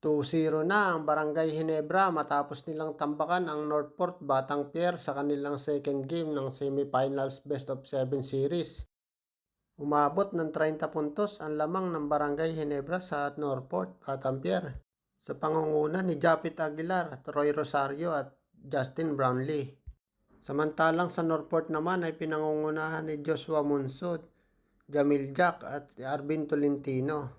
2-0 na ang Barangay Ginebra matapos nilang tambakan ang Northport Batanguer sa kanilang second game ng semifinals best of 7 series. Umabot ng 30 puntos ang lamang ng Barangay Ginebra sa Northport Batanguer sa pangunguna ni Japit Aguilar, Troy Rosario at Justin Brownlee. Samantalang sa Northport naman ay pinangungunahan ni Joshua Munsod, Jamil Jack at Arvin Tolentino.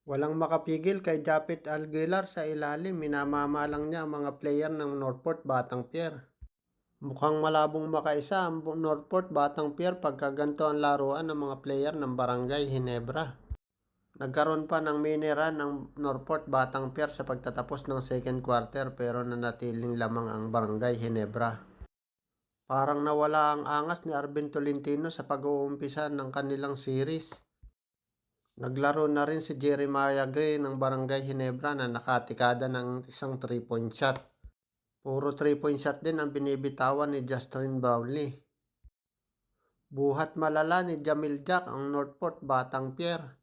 Walang makapigil kay Japit Aguilar sa ilalim, minamamalang niya ang mga player ng Northport Batanguer. Mukhang malabong makaisa ang Northport Batanguer pagkaganto ang laruan ng mga player ng Barangay Ginebra. Nagkaroon pa ng mini run ng Northport Batanguer sa pagtatapos ng second quarter pero nanatiling lamang ang Barangay Ginebra. Parang nawala ang angas ni Arvin Tolentino sa pag-uumpisa ng kanilang series. Naglaro na rin si Jeremiah Gray ng Barangay Ginebra na nakatikada ng isang 3-point shot. Puro 3-point shot din ang binibitawan ni Justin Brownlee. Buhat malala ni Jamil Jack ang Northport Batanguer.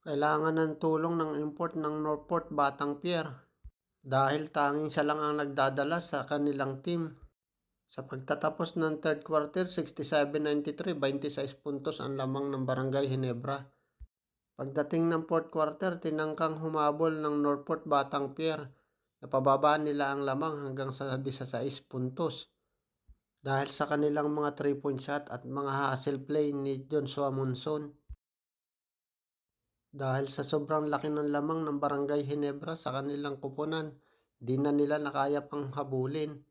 Kailangan ng tulong ng import ng Northport Batanguer dahil tanging siya lang ang nagdadala sa kanilang team. Sa pagtatapos ng third quarter, 67-93, 26 puntos ang lamang ng Barangay Ginebra. Pagdating ng fourth quarter, tinangkang humabol ng Northport Batanguer. Napababaan nila ang lamang hanggang sa 16 puntos dahil sa kanilang mga 3-point shot at mga hustle play ni Joshua Monson. Dahil sa sobrang laki ng lamang ng Barangay Ginebra sa kanilang kupunan, di na nila nakaya pang habulin.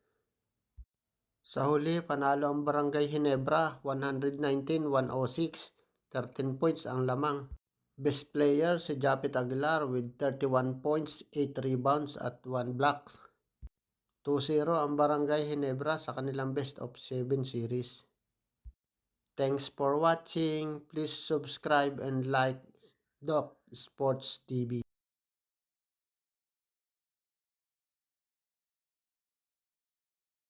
Sa huli, panalo ang Barangay Ginebra 119-106, 13 points ang lamang. Best player si Japit Aguilar with 31 points, 8 rebounds at 1 blocks. 2-0 ang Barangay Ginebra sa kanilang best of 7 series. Thanks for watching. Please subscribe and like Doc Sports TV.